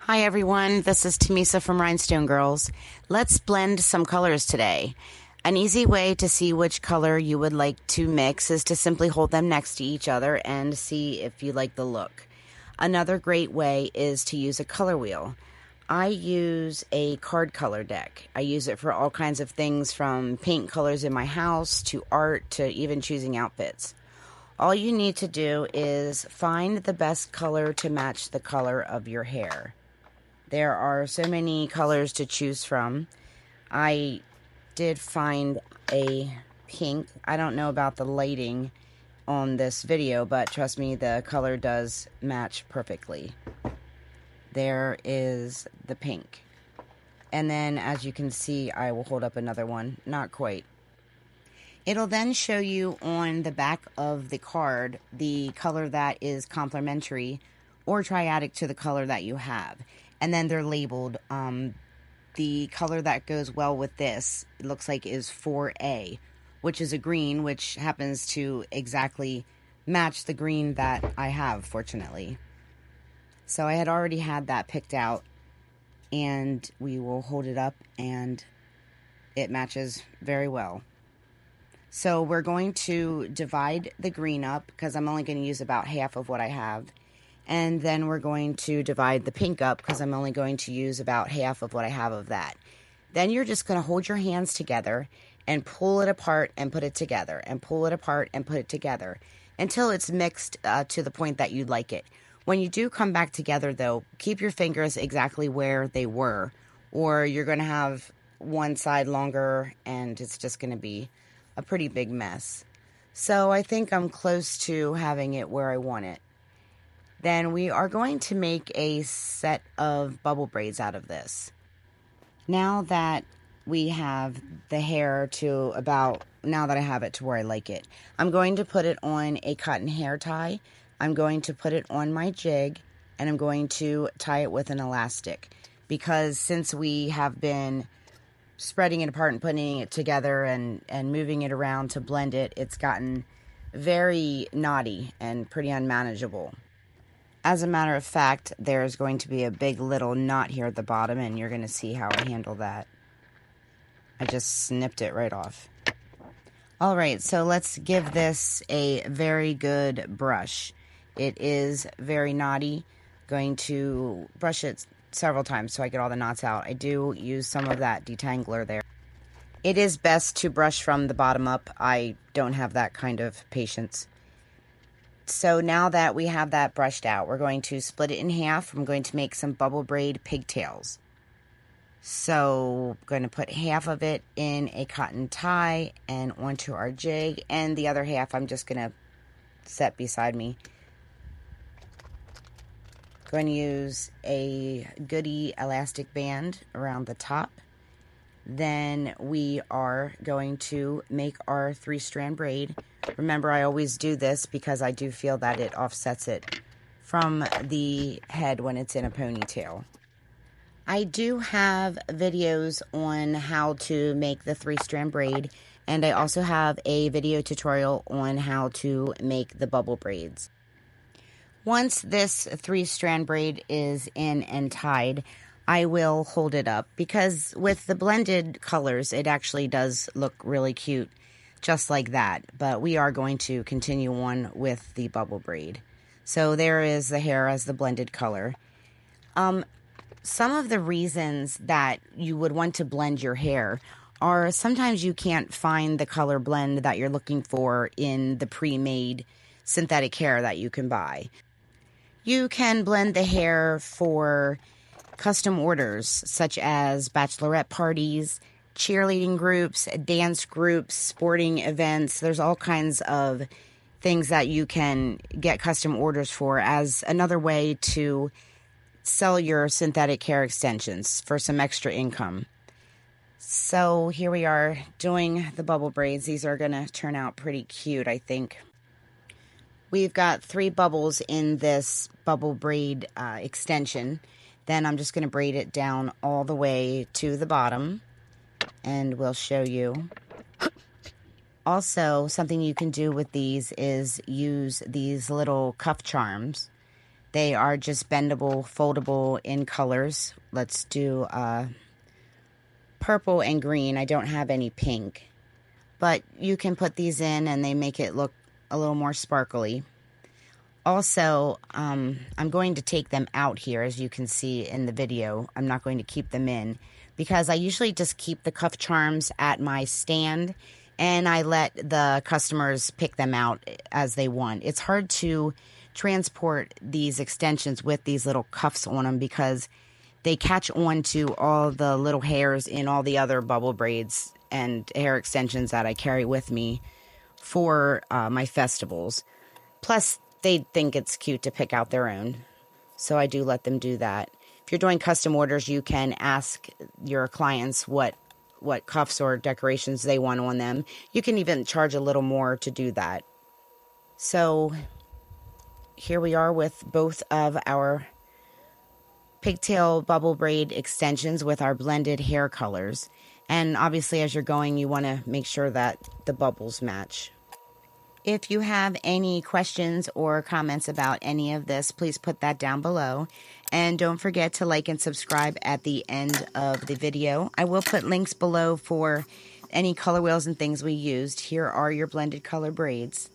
Hi everyone, this is Tamisa from Rhinestone Girls. Let's blend some colors today. An easy way to see which color you would like to mix is to simply hold them next to each other and see if you like the look. Another great way is to use a color wheel. I use a card color deck. I use it for all kinds of things from paint colors in my house to art to even choosing outfits. All you need to do is find the best color to match the color of your hair. There are so many colors to choose from. I did find a pink. I don't know about the lighting on this video, but trust me, the color does match perfectly. There is the pink. And then, as you can see, I will hold up another one. Not quite. It'll then show you on the back of the card the color that is complementary or triadic to the color that you have. And then they're labeled. The color that goes well with this, it looks like, is 4A, which is a green, which happens to exactly match the green that I have, fortunately. So I had already had that picked out, and we will hold it up, and it matches very well. So we're going to divide the green up, because I'm only going to use about half of what I have. And then we're going to divide the pink up because I'm only going to use about half of what I have of that. Then you're just going to hold your hands together and pull it apart and put it together and pull it apart and put it together until it's mixed to the point that you like it. When you do come back together, though, keep your fingers exactly where they were, or you're going to have one side longer and it's just going to be a pretty big mess. So I think I'm close to having it where I want it. Then we are going to make a set of bubble braids out of this. Now that we have the hair to about, now that I have it to where I like it, I'm going to put it on a cotton hair tie. I'm going to put it on my jig, and I'm going to tie it with an elastic. Because since we have been spreading it apart and putting it together and moving it around to blend it, it's gotten very knotty and pretty unmanageable. As a matter of fact, there's going to be a big little knot here at the bottom, and you're going to see how I handle that. I just snipped it right off. Alright, so let's give this a very good brush. It is very knotty. Going to brush it several times so I get all the knots out. I do use some of that detangler there. It is best to brush from the bottom up. I don't have that kind of patience. So now that we have that brushed out, we're going to split it in half. I'm going to make some bubble braid pigtails. So I'm going to put half of it in a cotton tie and onto our jig, and the other half I'm just going to set beside me. Going to use a goodie elastic band around the top. Then we are going to make our 3-strand braid. Remember, I always do this because I do feel that it offsets it from the head when it's in a ponytail. I do have videos on how to make the 3-strand braid, and I also have a video tutorial on how to make the bubble braids. Once this 3-strand braid is in and tied, I will hold it up because with the blended colors, it actually does look really cute, just like that. But we are going to continue on with the bubble braid. So there is the hair as the blended color. Some of the reasons that you would want to blend your hair are sometimes you can't find the color blend that you're looking for in the pre-made synthetic hair that you can buy. You can blend the hair for custom orders such as bachelorette parties, cheerleading groups, dance groups, sporting events. There's all kinds of things that you can get custom orders for as another way to sell your synthetic hair extensions for some extra income. So here we are doing the bubble braids. These are going to turn out pretty cute, I think. We've got 3 bubbles in this bubble braid extension. Then I'm just going to braid it down all the way to the bottom, and we'll show you. Also, something you can do with these is use these little cuff charms. They are just bendable, foldable in colors. Let's do purple and green. I don't have any pink. But you can put these in and they make it look a little more sparkly. Also, I'm going to take them out here, as you can see in the video. I'm not going to keep them in because I usually just keep the cuff charms at my stand and I let the customers pick them out as they want. It's hard to transport these extensions with these little cuffs on them because they catch on to all the little hairs in all the other bubble braids and hair extensions that I carry with me for my festivals. Plus, they think it's cute to pick out their own. So I do let them do that. If you're doing custom orders, you can ask your clients what cuffs or decorations they want on them. You can even charge a little more to do that. So here we are with both of our pigtail bubble braid extensions with our blended hair colors. And obviously, as you're going, you want to make sure that the bubbles match. If you have any questions or comments about any of this, please put that down below. And don't forget to like and subscribe at the end of the video. I will put links below for any color wheels and things we used. Here are your blended color braids.